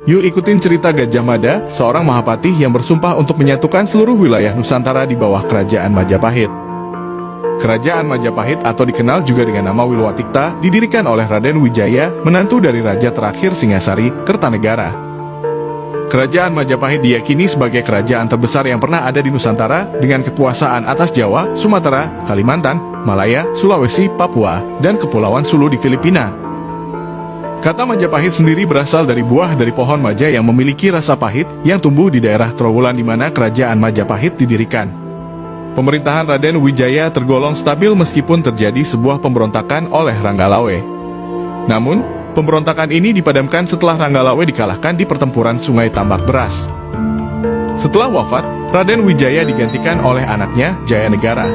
Yuk ikutin cerita Gajah Mada, seorang Mahapatih yang bersumpah untuk menyatukan seluruh wilayah Nusantara di bawah Kerajaan Majapahit. Kerajaan Majapahit atau dikenal juga dengan nama Wilwatikta didirikan oleh Raden Wijaya, menantu dari Raja terakhir Singasari, Kertanegara. Kerajaan Majapahit diyakini sebagai kerajaan terbesar yang pernah ada di Nusantara dengan kekuasaan atas Jawa, Sumatera, Kalimantan, Malaya, Sulawesi, Papua, dan Kepulauan Sulu di Filipina. Kata Majapahit sendiri berasal dari buah dari pohon maja yang memiliki rasa pahit yang tumbuh di daerah Trowulan di mana kerajaan Majapahit didirikan. Pemerintahan Raden Wijaya tergolong stabil meskipun terjadi sebuah pemberontakan oleh Ranggalawe. Namun, pemberontakan ini dipadamkan setelah Ranggalawe dikalahkan di pertempuran Sungai Tambak Beras. Setelah wafat, Raden Wijaya digantikan oleh anaknya Jayanegara.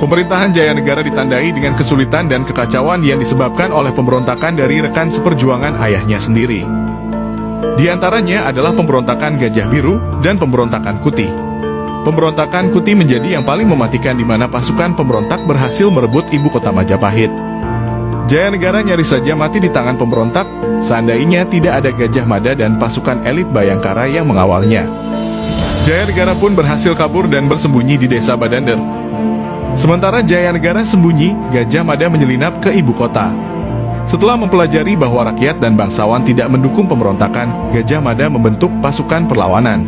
Pemerintahan Jayanegara ditandai dengan kesulitan dan kekacauan yang disebabkan oleh pemberontakan dari rekan seperjuangan ayahnya sendiri. Di antaranya adalah pemberontakan Gajah Biru dan pemberontakan Kuti. Pemberontakan Kuti menjadi yang paling mematikan di mana pasukan pemberontak berhasil merebut ibu kota Majapahit. Jayanegara nyaris saja mati di tangan pemberontak, seandainya tidak ada Gajah Mada dan pasukan elit Bayangkara yang mengawalnya. Jayanegara pun berhasil kabur dan bersembunyi di desa Badander. Sementara Jayanegara sembunyi, Gajah Mada menyelinap ke ibu kota. Setelah mempelajari bahwa rakyat dan bangsawan tidak mendukung pemberontakan, Gajah Mada membentuk pasukan perlawanan.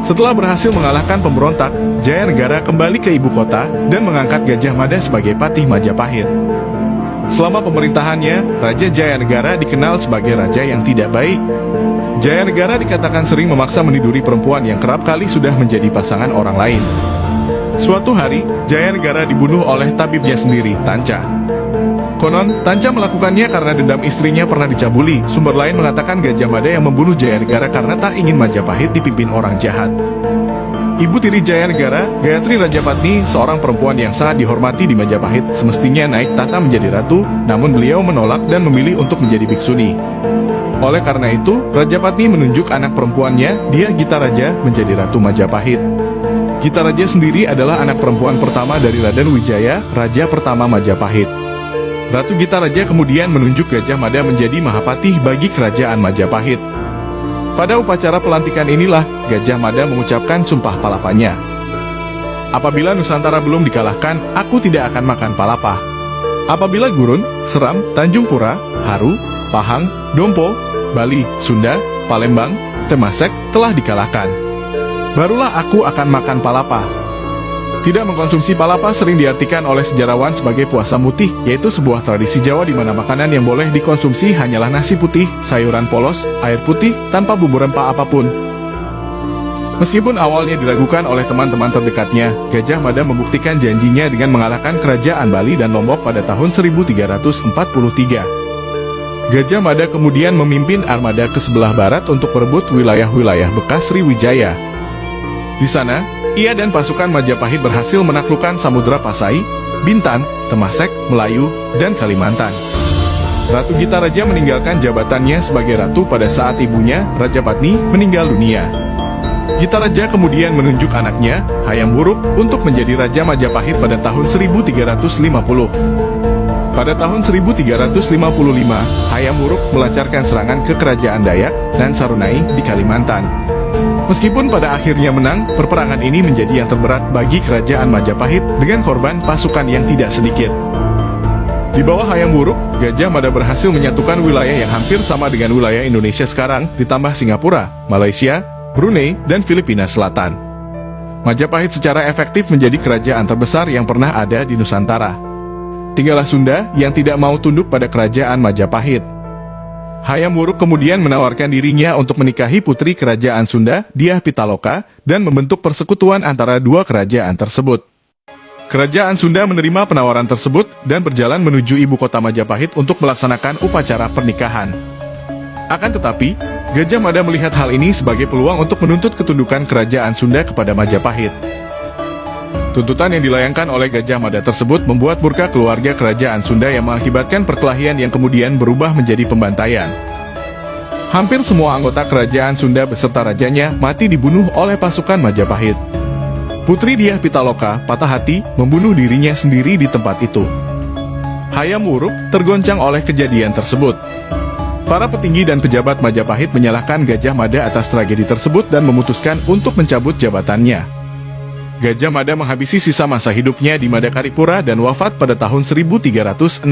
Setelah berhasil mengalahkan pemberontak, Jayanegara kembali ke ibu kota dan mengangkat Gajah Mada sebagai patih Majapahit. Selama pemerintahannya, Raja Jayanegara dikenal sebagai raja yang tidak baik. Jayanegara dikatakan sering memaksa meniduri perempuan yang kerap kali sudah menjadi pasangan orang lain. Suatu hari, Jayanegara dibunuh oleh tabibnya sendiri, Tanca. Konon, Tanca melakukannya karena dendam istrinya pernah dicabuli. Sumber lain mengatakan Gajah Mada yang membunuh Jayanegara karena tak ingin Majapahit dipimpin orang jahat. Ibu tiri Jayanegara, Gayatri Rajapatni, seorang perempuan yang sangat dihormati di Majapahit, semestinya naik tahta menjadi ratu, namun beliau menolak dan memilih untuk menjadi bhiksuni. Oleh karena itu, Rajapatni menunjuk anak perempuannya, Dyah Gita Raja, menjadi Ratu Majapahit. Gita Raja sendiri adalah anak perempuan pertama dari Raden Wijaya, Raja pertama Majapahit. Ratu Gita Raja kemudian menunjuk Gajah Mada menjadi Mahapatih bagi kerajaan Majapahit. Pada upacara pelantikan inilah, Gajah Mada mengucapkan sumpah palapanya. Apabila Nusantara belum dikalahkan, aku tidak akan makan palapa. Apabila Gurun, Seram, Tanjung Pura, Haru, Pahang, Dompo, Bali, Sunda, Palembang, Temasek telah dikalahkan, barulah aku akan makan palapa. Tidak mengkonsumsi palapa sering diartikan oleh sejarawan sebagai puasa mutih, yaitu sebuah tradisi Jawa di mana makanan yang boleh dikonsumsi hanyalah nasi putih, sayuran polos, air putih, tanpa bumbu rempah apapun. Meskipun awalnya diragukan oleh teman-teman terdekatnya, Gajah Mada membuktikan janjinya dengan mengalahkan kerajaan Bali dan Lombok pada tahun 1343. Gajah Mada kemudian memimpin armada ke sebelah barat untuk merebut wilayah-wilayah bekas Sriwijaya. Di sana, ia dan pasukan Majapahit berhasil menaklukkan Samudra Pasai, Bintan, Temasek, Melayu, dan Kalimantan. Ratu Gita Raja meninggalkan jabatannya sebagai ratu pada saat ibunya, Rajapatni, meninggal dunia. Gita Raja kemudian menunjuk anaknya, Hayam Wuruk, untuk menjadi Raja Majapahit pada tahun 1350. Pada tahun 1355, Hayam Wuruk melancarkan serangan ke kerajaan Dayak dan Sarunai di Kalimantan. Meskipun pada akhirnya menang, perperangan ini menjadi yang terberat bagi kerajaan Majapahit dengan korban pasukan yang tidak sedikit. Di bawah Hayam Wuruk, Gajah Mada berhasil menyatukan wilayah yang hampir sama dengan wilayah Indonesia sekarang, ditambah Singapura, Malaysia, Brunei, dan Filipina Selatan. Majapahit secara efektif menjadi kerajaan terbesar yang pernah ada di Nusantara. Tinggallah Sunda yang tidak mau tunduk pada kerajaan Majapahit. Hayam Wuruk kemudian menawarkan dirinya untuk menikahi putri kerajaan Sunda, Dyah Pitaloka, dan membentuk persekutuan antara dua kerajaan tersebut. Kerajaan Sunda menerima penawaran tersebut dan berjalan menuju ibu kota Majapahit untuk melaksanakan upacara pernikahan. Akan tetapi, Gajah Mada melihat hal ini sebagai peluang untuk menuntut ketundukan kerajaan Sunda kepada Majapahit. Tuntutan yang dilayangkan oleh Gajah Mada tersebut membuat murka keluarga kerajaan Sunda yang mengakibatkan perkelahian yang kemudian berubah menjadi pembantaian. Hampir semua anggota kerajaan Sunda beserta rajanya mati dibunuh oleh pasukan Majapahit. Putri Dyah Pitaloka patah hati membunuh dirinya sendiri di tempat itu. Hayam Wuruk tergoncang oleh kejadian tersebut. Para petinggi dan pejabat Majapahit menyalahkan Gajah Mada atas tragedi tersebut dan memutuskan untuk mencabut jabatannya. Gajah Mada menghabisi sisa masa hidupnya di Madakaripura dan wafat pada tahun 1364.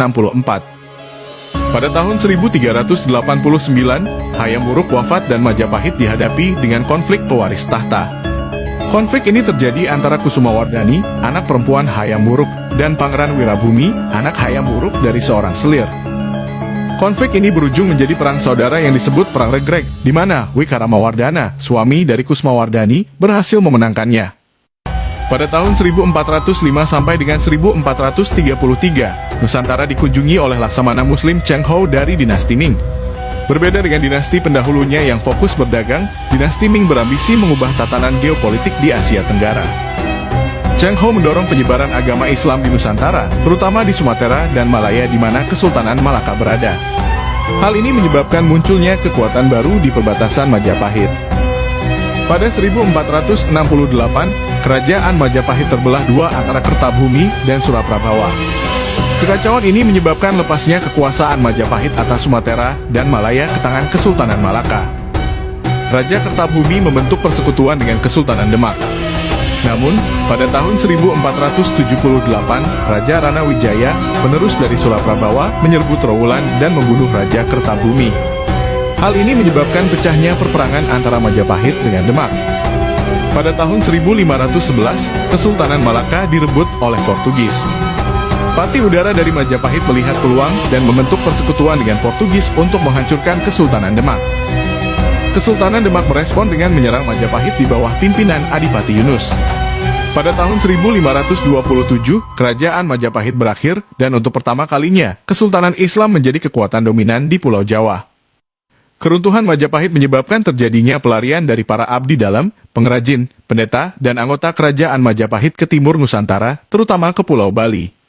Pada tahun 1389, Hayam Wuruk wafat dan Majapahit dihadapi dengan konflik pewaris tahta. Konflik ini terjadi antara Kusumawardhani, anak perempuan Hayam Wuruk, dan Pangeran Wirabumi, anak Hayam Wuruk dari seorang selir. Konflik ini berujung menjadi perang saudara yang disebut Perang Regreg, di mana Wikaramawardhana, suami dari Kusumawardhani, berhasil memenangkannya. Pada tahun 1405 sampai dengan 1433, Nusantara dikunjungi oleh laksamana Muslim Cheng Ho dari dinasti Ming. Berbeda dengan dinasti pendahulunya yang fokus berdagang, dinasti Ming berambisi mengubah tatanan geopolitik di Asia Tenggara. Cheng Ho mendorong penyebaran agama Islam di Nusantara, terutama di Sumatera dan Malaya di mana Kesultanan Malaka berada. Hal ini menyebabkan munculnya kekuatan baru di perbatasan Majapahit. Pada 1468, kerajaan Majapahit terbelah dua antara Kertabumi dan Suraprabawa. Kekacauan ini menyebabkan lepasnya kekuasaan Majapahit atas Sumatera dan Malaya ke tangan Kesultanan Malaka. Raja Kertabumi membentuk persekutuan dengan Kesultanan Demak. Namun, pada tahun 1478, Raja Ranawijaya, penerus dari Suraprabawa, menyerbu Trowulan dan membunuh Raja Kertabumi. Hal ini menyebabkan pecahnya perperangan antara Majapahit dengan Demak. Pada tahun 1511, Kesultanan Malaka direbut oleh Portugis. Patih Udara dari Majapahit melihat peluang dan membentuk persekutuan dengan Portugis untuk menghancurkan Kesultanan Demak. Kesultanan Demak merespon dengan menyerang Majapahit di bawah pimpinan Adipati Yunus. Pada tahun 1527, kerajaan Majapahit berakhir dan untuk pertama kalinya, Kesultanan Islam menjadi kekuatan dominan di Pulau Jawa. Keruntuhan Majapahit menyebabkan terjadinya pelarian dari para abdi dalam, pengrajin, pendeta, dan anggota kerajaan Majapahit ke timur Nusantara, terutama ke Pulau Bali.